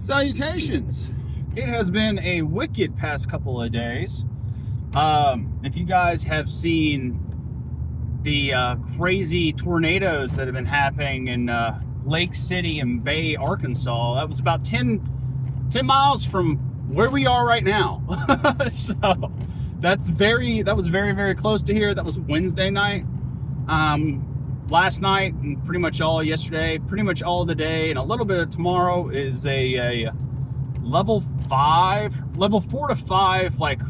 Salutations. It has been a wicked past couple of days. If you guys have seen the crazy tornadoes that have been happening in Lake City and Bay, Arkansas, that was about 10 miles from where we are right now. So that was very, very close to here. That was Wednesday night. Last night and pretty much all yesterday, pretty much all of the day, and a little bit of tomorrow is a level 4 to 5, like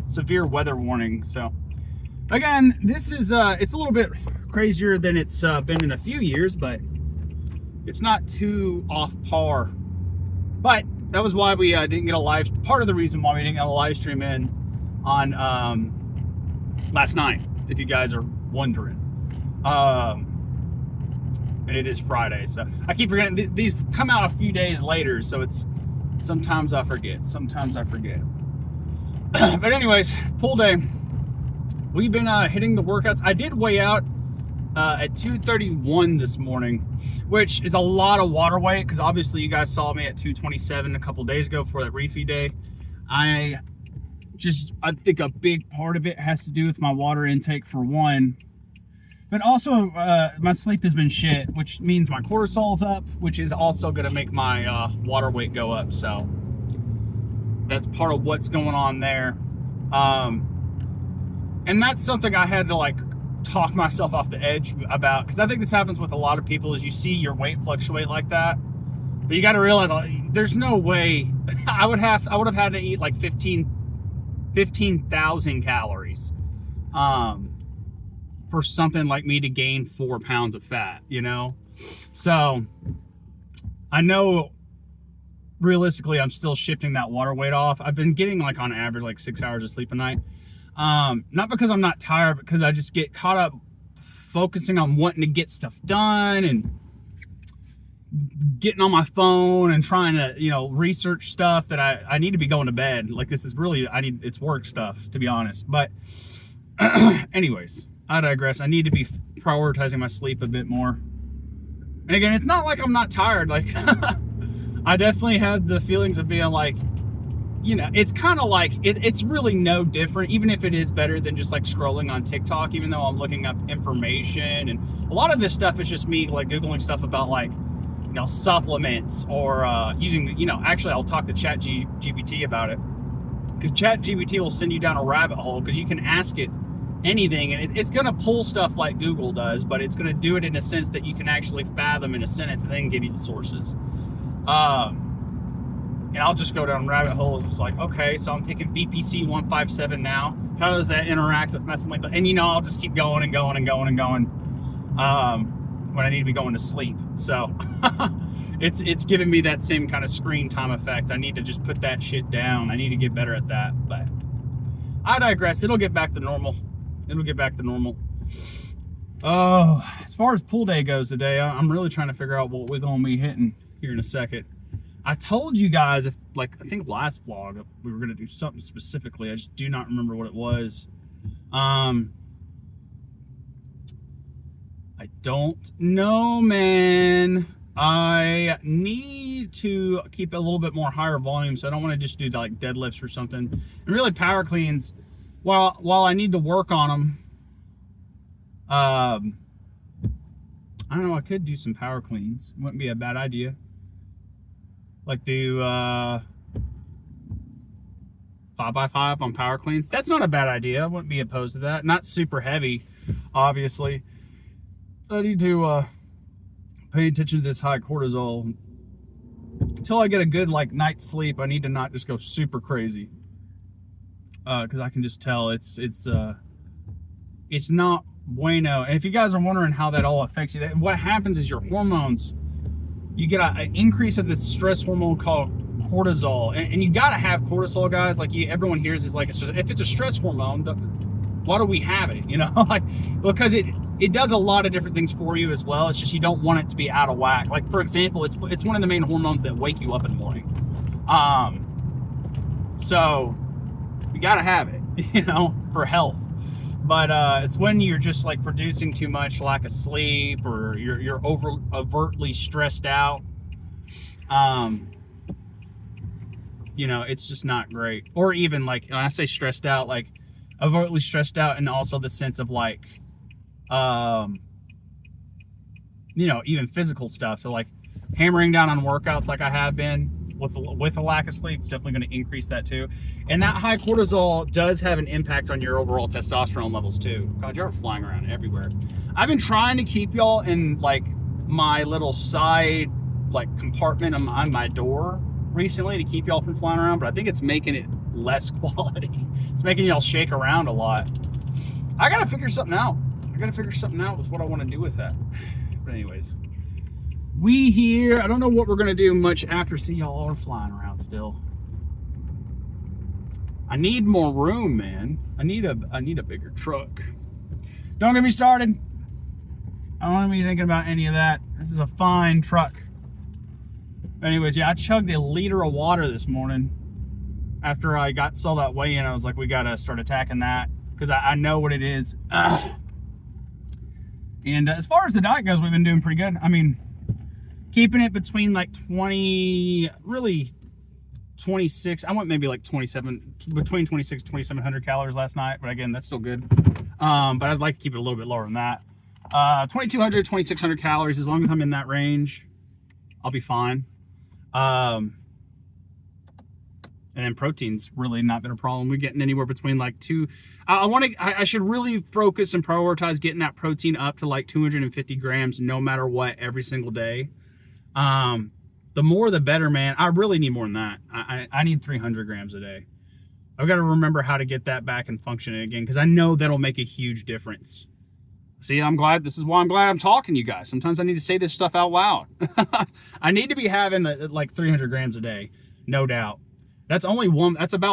severe weather warning. So again, this is it's a little bit crazier than it's been in a few years, but it's not too off par. But that was why we didn't get a live. Part of the reason why we didn't get a live stream in on last night, if you guys are wondering. And it is Friday, so I keep forgetting these come out a few days later, so it's sometimes I forget. But anyways, pull day. We've been hitting the workouts. I did weigh out at 231 this morning, which is a lot of water weight, because obviously you guys saw me at 227 a couple days ago for that refeed day. I think a big part of it has to do with my water intake, for one. But also, my sleep has been shit, which means my cortisol's up, which is also going to make my water weight go up. So that's part of what's going on there. And that's something I had to like talk myself off the edge about, because I think this happens with a lot of people, is you see your weight fluctuate like that. But you got to realize there's no way I would have had to eat like 15,000 calories. For something like me to gain 4 pounds of fat, you know? So I know realistically I'm still shifting that water weight off. I've been getting like on average like 6 hours of sleep a night. Not because I'm not tired, but because I just get caught up focusing on wanting to get stuff done and getting on my phone and trying to, you know, research stuff that I need to be going to bed. Like, this is really, it's work stuff, to be honest. But anyways, I digress. I need to be prioritizing my sleep a bit more. And again, it's not like I'm not tired. Like, I definitely have the feelings of being like, you know, it's kind of like, it's really no different, even if it is better than just like scrolling on TikTok, even though I'm looking up information. And a lot of this stuff is just me like Googling stuff about like, you know, supplements or using, you know, actually I'll talk to ChatGPT about it, because ChatGPT will send you down a rabbit hole, because you can ask it anything, and it's going to pull stuff like Google does, but it's going to do it in a sense that you can actually fathom in a sentence and then give you the sources. And I'll just go down rabbit holes. It's like, okay, so I'm taking BPC 157 now. How does that interact with methylene? And, you know, I'll just keep going and going and going and going when I need to be going to sleep. So it's giving me that same kind of screen time effect. I need to just put that shit down. I need to get better at that. But I digress. It'll get back to normal. Oh, as far as pool day goes today, I'm really trying to figure out what we're going to be hitting here in a second. I told you guys, I think last vlog, we were going to do something specifically. I just do not remember what it was. I don't know, man. I need to keep a little bit more higher volume, so I don't want to just do like deadlifts or something. And really, power cleans, while I need to work on them, I don't know, I could do some power cleans. Wouldn't be a bad idea. Like do 5x5 on power cleans. That's not a bad idea. I wouldn't be opposed to that. Not super heavy, obviously. I need to pay attention to this high cortisol. Until I get a good like night's sleep, I need to not just go super crazy. Because I can just tell it's not bueno. And if you guys are wondering how that all affects you, what happens is your hormones, you get an increase of this stress hormone called cortisol, and you gotta have cortisol, guys. Like, everyone hears is like, if it's a stress hormone, why do we have it? You know, like, because it does a lot of different things for you as well. It's just you don't want it to be out of whack. Like, for example, it's one of the main hormones that wake you up in the morning. So you gotta have it, you know, for health. But it's when you're just like producing too much, lack of sleep, or you're overtly stressed out. you know, it's just not great. Or even like, when I say stressed out, like overtly stressed out, and also the sense of like, you know, even physical stuff. So like hammering down on workouts like I have been with a lack of sleep is definitely going to increase that too. And that high cortisol does have an impact on your overall testosterone levels too. God, you're flying around everywhere. I've been trying to keep y'all in like my little side like compartment on my door recently to keep y'all from flying around, but I think it's making it less quality. It's making y'all shake around a lot. I gotta figure something out. With what I want to do with that. But anyways, we here, I don't know what we're gonna do much after. See, y'all are flying around still. I need more room, man. I need a bigger truck. Don't get me started. I don't want to be thinking about any of that. This is a fine truck. Anyways, yeah, I chugged a liter of water this morning after I saw that weigh in. I was like, we gotta start attacking that because I know what it is. And as far as the diet goes, we've been doing pretty good. I mean, keeping it between like 20, really 26. I went maybe like 27, between 26 and 2,700 calories last night. But again, that's still good. But I'd like to keep it a little bit lower than that. 2,200, 2,600 calories. As long as I'm in that range, I'll be fine. And then protein's really not been a problem. We're getting anywhere between like I should really focus and prioritize getting that protein up to like 250 grams no matter what every single day. The more the better, man. I really need more than that. I need 300 grams a day. I've got to remember how to get that back and functioning again because I know that'll make a huge difference. See, this is why I'm glad I'm talking to you guys. Sometimes I need to say this stuff out loud. I need to be having like 300 grams a day, no doubt. That's about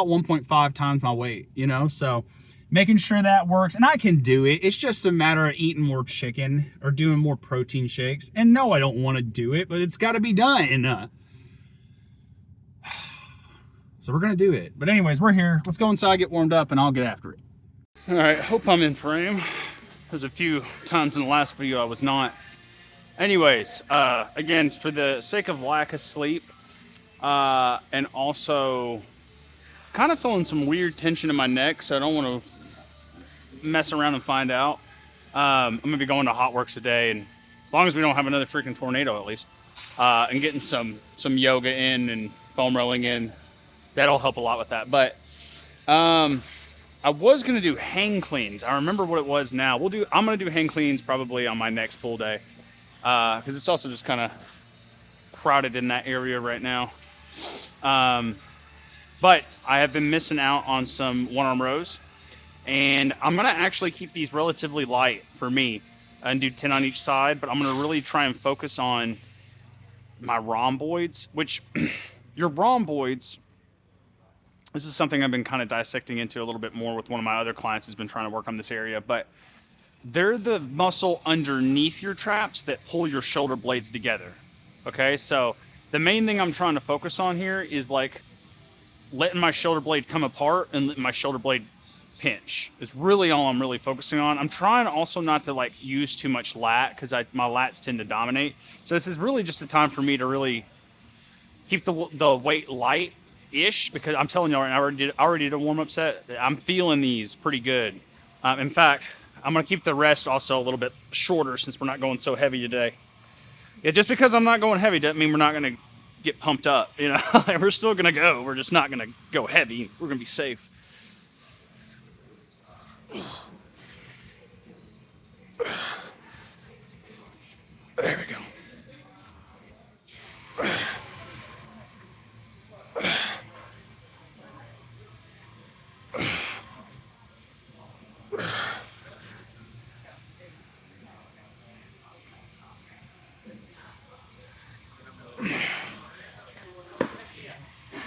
1.5 times my weight, you know? So making sure that works, and I can do it. It's just a matter of eating more chicken or doing more protein shakes. And no, I don't want to do it, but it's got to be done. So we're going to do it. But anyways, we're here. Let's go inside, get warmed up, and I'll get after it. All right, hope I'm in frame. There's a few times in the last video I was not. Anyways, again, for the sake of lack of sleep, and also kind of feeling some weird tension in my neck, so I don't want to mess around and find out. I'm gonna be going to Hotworks today, and as long as we don't have another freaking tornado at least, and getting some yoga in and foam rolling in, that'll help a lot with that. But I was gonna do hang cleans. I remember what it was now. I'm gonna do hang cleans probably on my next pull day, because it's also just kind of crowded in that area right now. But I have been missing out on some one arm rows, and I'm gonna actually keep these relatively light for me and do 10 on each side, but I'm gonna really try and focus on my rhomboids, which your rhomboids, this is something I've been kind of dissecting into a little bit more with one of my other clients who's been trying to work on this area, but they're the muscle underneath your traps that pull your shoulder blades together. Okay, so the main thing I'm trying to focus on here is like letting my shoulder blade come apart and letting my shoulder blade pinch is really all I'm really focusing on. I'm trying also not to like use too much lat because my lats tend to dominate. So this is really just a time for me to really keep the weight light-ish, because I'm telling you, I already did a warm-up set. I'm feeling these pretty good. In fact, I'm going to keep the rest also a little bit shorter since we're not going so heavy today. Yeah, just because I'm not going heavy doesn't mean we're not going to get pumped up, you know. We're still going to go. We're just not going to go heavy. We're going to be safe. There we go.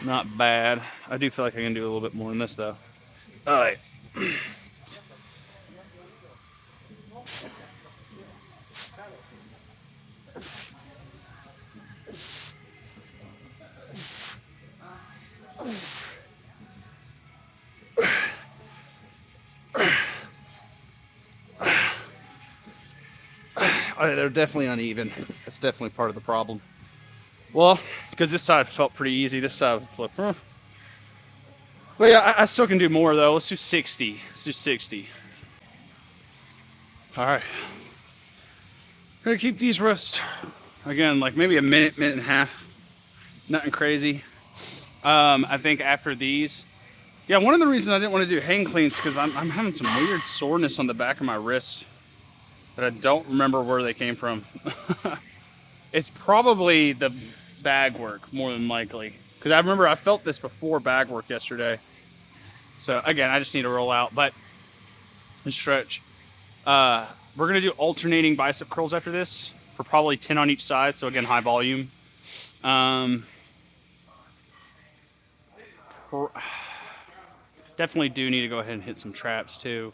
Not bad. I do feel like I can do a little bit more than this though. All right. They're definitely uneven. That's definitely part of the problem. Well, because this side felt pretty easy. This side flipped. But yeah, I still can do more though. Let's do 60. Let's do 60. All right. Gonna keep these wrists, again, like maybe a minute, minute and a half. Nothing crazy. I think after these, yeah, one of the reasons I didn't want to do hang cleans because I'm having some weird soreness on the back of my wrist that I don't remember where they came from. It's probably the bag work more than likely. Because I remember I felt this before bag work yesterday. So again, I just need to roll out, but and stretch. We're gonna do alternating bicep curls after this for probably 10 on each side. So again, high volume. Definitely do need to go ahead and hit some traps too.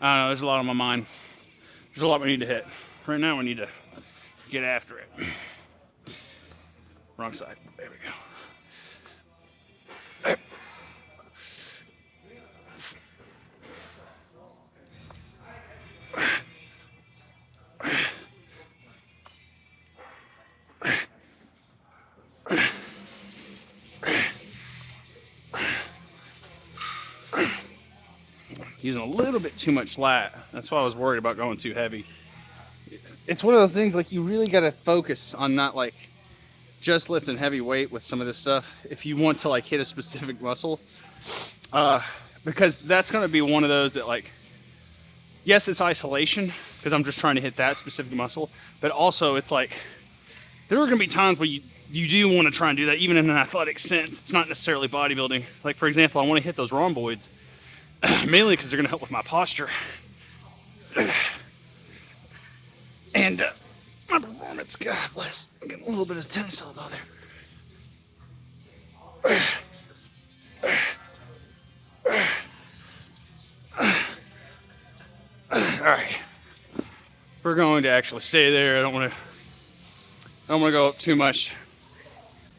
I don't know, there's a lot on my mind. There's a lot we need to hit. Right now we need to get after it. Wrong side. There we go. Using a little bit too much lat. That's why I was worried about going too heavy. It's one of those things, like, you really got to focus on not like just lifting heavy weight with some of this stuff if you want to like hit a specific muscle, because that's going to be one of those that, like, yes, it's isolation because I'm just trying to hit that specific muscle, but also it's like there are going to be times where you do want to try and do that even in an athletic sense. It's not necessarily bodybuilding. Like, for example, I want to hit those rhomboids mainly because they're going to help with my posture and my performance. God bless. I'm getting a little bit of tennis elbow there. All right, we're going to actually stay there. I don't want to go up too much.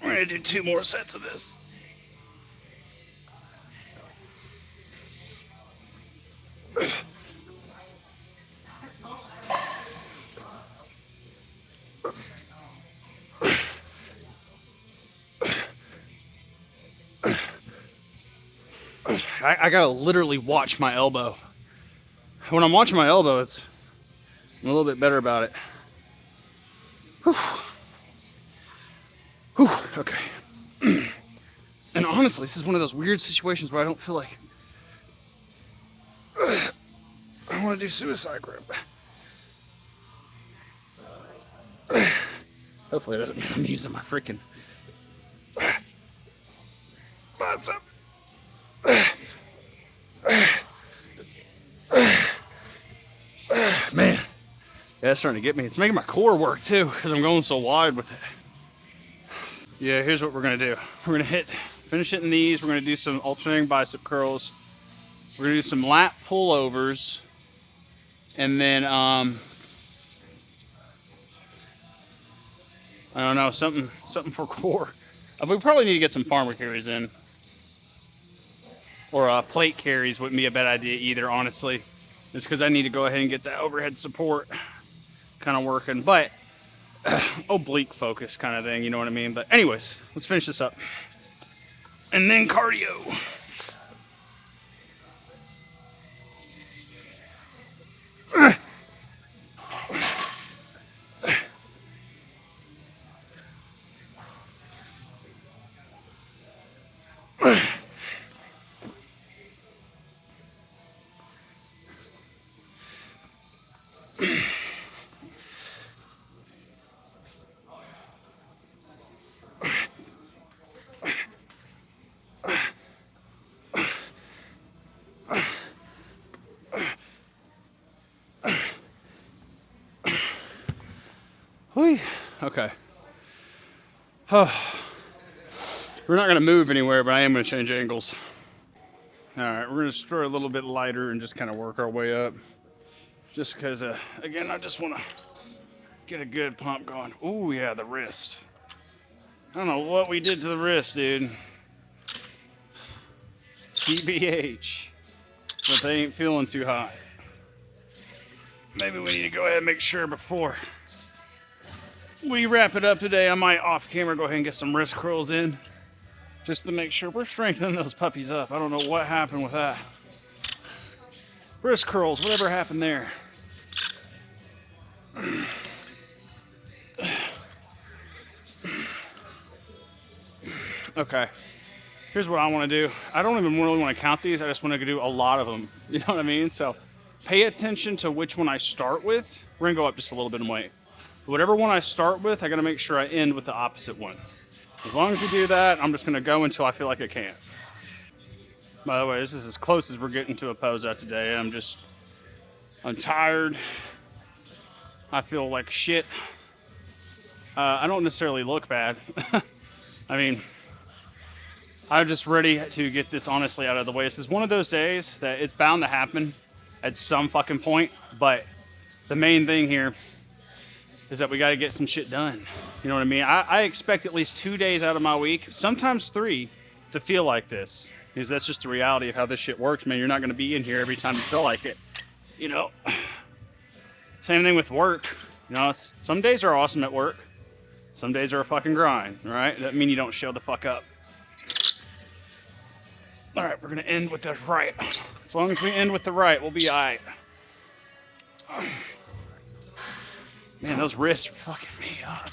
We're going to do 2 more sets of this. I gotta literally watch my elbow. When I'm watching my elbow, I'm a little bit better about it. Whew. Whew. Okay. And honestly, this is one of those weird situations where I don't feel like I want to do suicide grip. Hopefully it doesn't mean I'm using my freaking bicep. Man, yeah, that's starting to get me. It's making my core work too because I'm going so wide with it. Yeah, here's what we're gonna do. We're gonna finish hitting these. We're gonna do some alternating bicep curls. We're gonna do some lat pullovers, and then I don't know, something for core. We probably need to get some farmer carries in, or plate carries wouldn't be a bad idea either, honestly. It's because I need to go ahead and get that overhead support kind of working, but oblique focus kind of thing, you know what I mean? But anyways, let's finish this up. And then cardio. Okay. We're not going to move anywhere, but I am going to change angles. All right, we're going to start a little bit lighter and just kind of work our way up. Just because, again, I just want to get a good pump going. Ooh, yeah, the wrist. I don't know what we did to the wrist, dude. TBH. But they ain't feeling too hot. Maybe we need to go ahead and make sure before we wrap it up today. I might off camera go ahead and get some wrist curls in. just to make sure we're strengthening those puppies up. I don't know what happened with that. Wrist curls, whatever happened there. Okay, here's what I want to do. I don't even really want to count these. I just want to do a lot of them. You know what I mean? So pay attention to which one I start with. We're gonna go up just a little bit in weight. Whatever one I start with, I gotta make sure I end with the opposite one. As long as we do that, I'm just gonna go until I feel like I can't. By the way, this is as close as we're getting to a pose out today. I'm tired. I feel like shit. I don't necessarily look bad. I mean, I'm just ready to get this honestly out of the way. This is one of those days that it's bound to happen at some fucking point, but the main thing here is that we got to get some shit done. You know what I mean? I expect at least 2 days out of my week, sometimes 3, to feel like this, because that's just the reality of how this shit works, man. You're not going to be in here every time you feel like it, you know? Same thing with work. You know, some days are awesome at work. Some days are a fucking grind, right? That mean you don't show the fuck up. All right, we're gonna end with the right. As long as we end with the right, we'll be all right. Man, those wrists are fucking me up.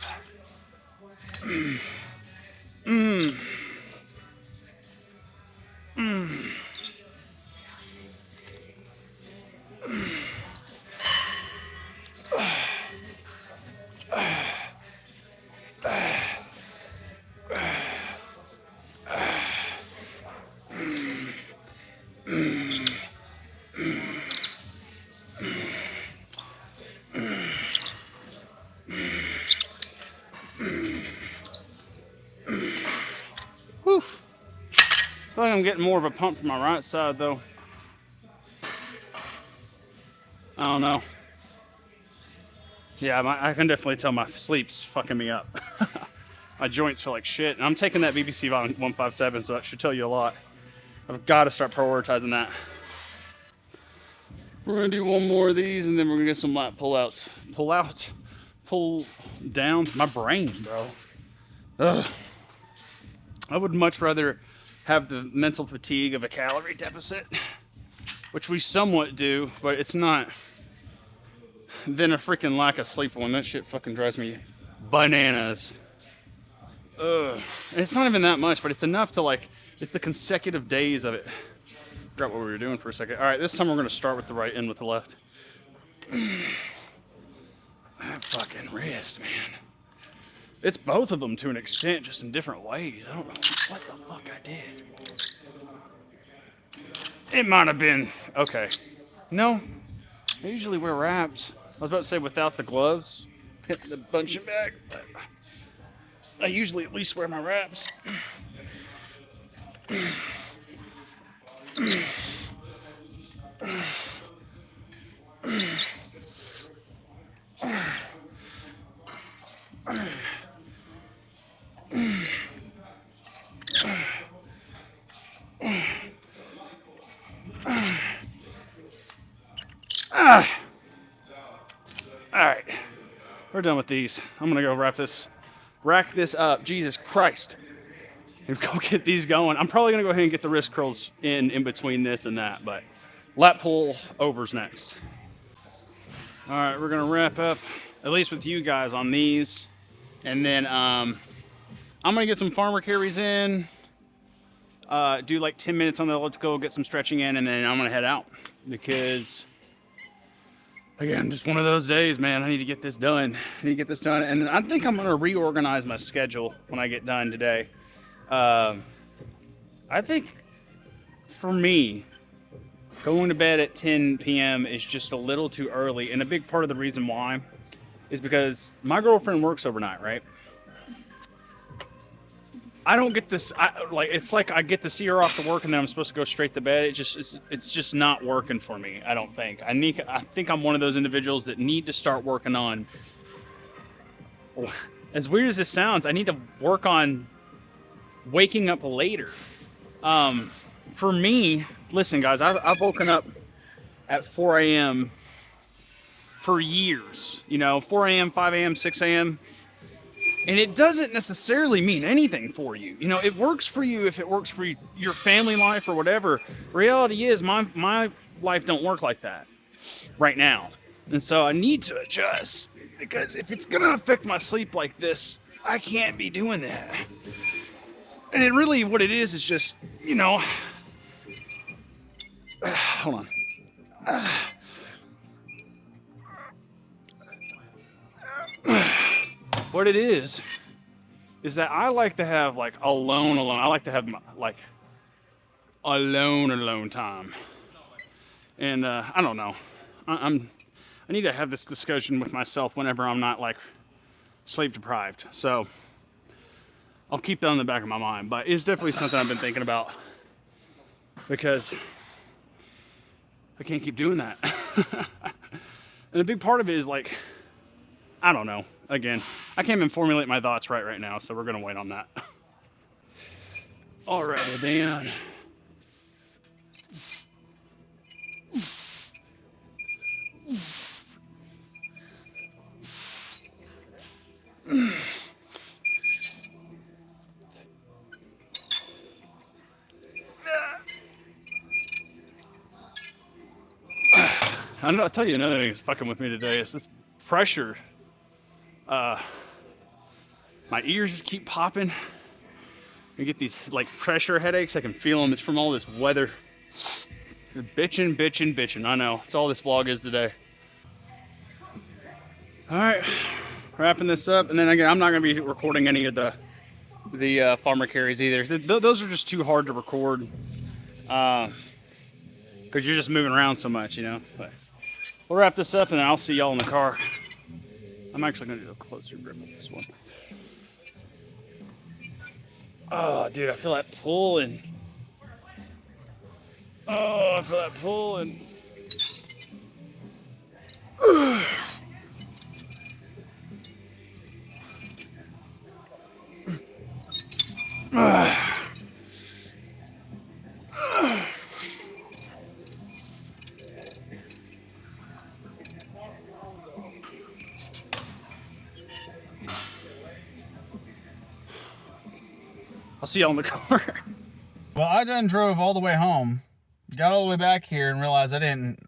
Woof. I feel like I'm getting more of a pump from my right side though. I don't know. Yeah, I can definitely tell my sleep's fucking me up. My joints feel like shit. And I'm taking that BBC 157, so that should tell you a lot. I've got to start prioritizing that. We're going to do one more of these, and then we're going to get some lat pull-outs. Pull downs. My brain, bro. Ugh. I would much rather have the mental fatigue of a calorie deficit, which we somewhat do, but it's not, than a freaking lack of sleep one. That shit fucking drives me bananas. Ugh. And it's not even that much, but it's enough to like, it's the consecutive days of it. Forgot what we were doing for a second. All right, this time we're going to start with the right, end with the left. That fucking wrist, man. It's both of them to an extent, just in different ways. I don't know what the fuck I did. It might have been, okay. No, I usually wear wraps. I was about to say without the gloves, hitting the bunching bag, but I usually at least wear my wraps. All right, we're done with these. I'm gonna go rack this up. Jesus Christ. And go get these going. I'm probably gonna go ahead and get the wrist curls in between this and that, but lat pull overs next. All right, we're gonna wrap up, at least with you guys, on these. And then I'm gonna get some farmer carries in, do like 10 minutes on the elliptical, get some stretching in, and then I'm gonna head out. Because, again, just one of those days, man. I need to get this done. And I think I'm gonna reorganize my schedule when I get done today. I think for me, going to bed at 10 p.m. is just a little too early. And a big part of the reason why is because my girlfriend works overnight, right? I don't get this, it's like I get to see her off to work and then I'm supposed to go straight to bed. It's just not working for me, I don't think. I think I'm one of those individuals that need to start working on, as weird as this sounds, I need to work on waking up later. For me, listen guys, I've woken up at 4 a.m. for years, 4 a.m., 5 a.m., 6 a.m. And it doesn't necessarily mean anything for you. You know, it works for you if it works for your family life or whatever. Reality is my life don't work like that right now. And so I need to adjust, because if it's going to affect my sleep like this, I can't be doing that. And it really, what it is just, you know, hold on. What it is that I like to have like alone. I like to have like alone time. And I don't know. I need to have this discussion with myself whenever I'm not like sleep deprived. So I'll keep that in the back of my mind. But it's definitely something I've been thinking about, because I can't keep doing that. And a big part of it is like, I don't know. Again, I can't even formulate my thoughts right now, so we're gonna wait on that. All right, Dan. I'll tell you another thing that's fucking with me today is this pressure. My ears just keep popping. I get these like pressure headaches. I can feel them. It's from all this weather. Bitching. I know. It's all this vlog is today. All right, wrapping this up, and then again, I'm not gonna be recording any of the farmer carries either. Those are just too hard to record, because you're just moving around so much, you know. But we'll wrap this up, and then I'll see y'all in the car. I'm actually gonna do a closer grip of this one. Oh, dude, I feel that pull, and oh, I feel that pull, and I'll see y'all in the car. Well, I done drove all the way home, got all the way back here, and realized I didn't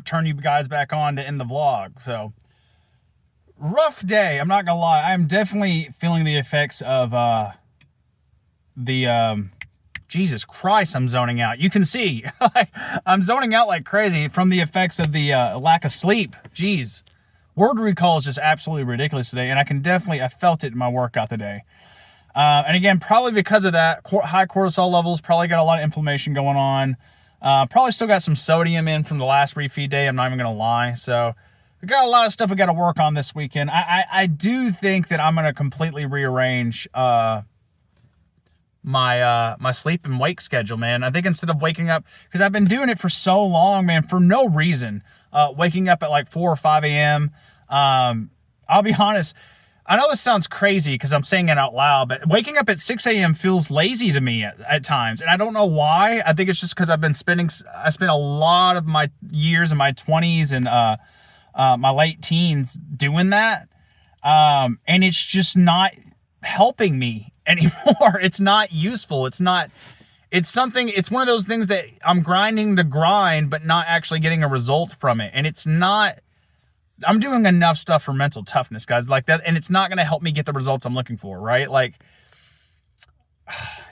turn you guys back on to end the vlog. So rough day. I'm not gonna lie. I'm definitely feeling the effects of Jesus Christ, I'm zoning out. You can see I'm zoning out like crazy from the effects of the lack of sleep. Jeez, word recall is just absolutely ridiculous today, and I felt it in my workout today. And again, probably because of that, high cortisol levels, probably got a lot of inflammation going on. Probably still got some sodium in from the last refeed day, I'm not even going to lie. So we got a lot of stuff we got to work on this weekend. I do think that I'm going to completely rearrange my sleep and wake schedule, man. I think instead of waking up, because I've been doing it for so long, man, for no reason, waking up at like 4 or 5 a.m. I'll be honest, I know this sounds crazy because I'm saying it out loud, but waking up at 6 a.m. feels lazy to me at times. And I don't know why. I think it's just because I spent a lot of my years in my 20s and my late teens doing that. And it's just not helping me anymore. It's not useful. It's one of those things that I'm grinding the grind, but not actually getting a result from it. And I'm doing enough stuff for mental toughness, guys, like that, and it's not going to help me get the results I'm looking for, right? Like,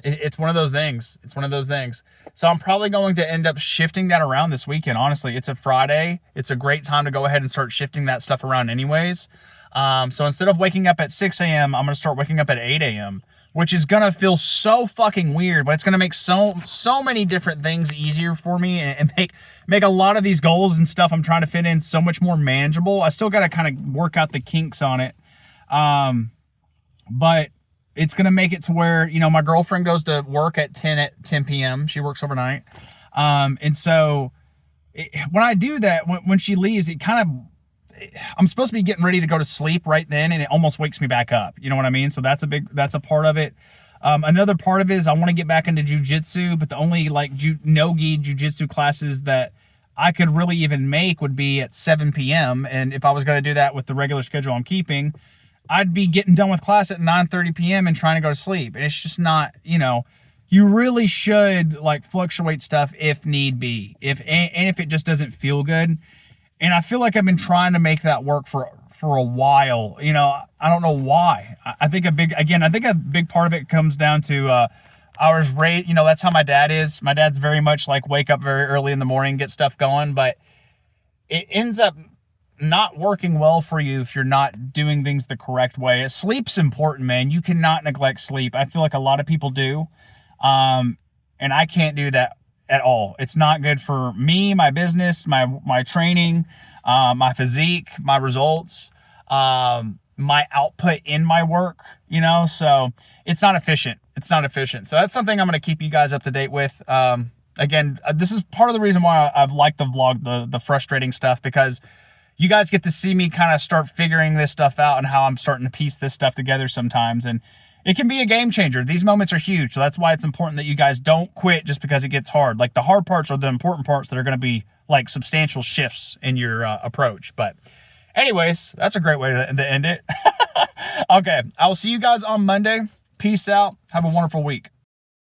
it's one of those things. It's one of those things. So I'm probably going to end up shifting that around this weekend. Honestly, it's a Friday. It's a great time to go ahead and start shifting that stuff around anyways. So instead of waking up at 6 a.m., I'm going to start waking up at 8 a.m., which is going to feel so fucking weird, but it's going to make so many different things easier for me and make a lot of these goals and stuff I'm trying to fit in so much more manageable. I still got to kind of work out the kinks on it. But it's going to make it to where, you know, my girlfriend goes to work at 10 p.m. She works overnight. And so when I do that, when she leaves, I'm supposed to be getting ready to go to sleep right then, and it almost wakes me back up. You know what I mean? So that's a part of it. Another part of it is I want to get back into jujitsu, but the only like no-gi jujitsu classes that I could really even make would be at 7 p.m. And if I was going to do that with the regular schedule I'm keeping, I'd be getting done with class at 9:30 p.m. and trying to go to sleep. And it's just not, you really should like fluctuate stuff if need be, if it just doesn't feel good. And I feel like I've been trying to make that work for a while. I don't know why. I think a big part of it comes down to I was raised, that's how my dad is. My dad's very much like wake up very early in the morning, get stuff going, but it ends up not working well for you if you're not doing things the correct way. Sleep's important, man. You cannot neglect sleep. I feel like a lot of people do. And I can't do that at all. It's not good for me, my business, my training, my physique, my results, my output in my work, so it's not efficient. So that's something I'm going to keep you guys up to date with. Again, this is part of the reason why I've liked the vlog, the frustrating stuff, because you guys get to see me kind of start figuring this stuff out and how I'm starting to piece this stuff together sometimes. And it can be a game changer. These moments are huge. So that's why it's important that you guys don't quit just because it gets hard. Like the hard parts are the important parts that are going to be like substantial shifts in your approach. But anyways, that's a great way to end it. Okay, I will see you guys on Monday. Peace out. Have a wonderful week.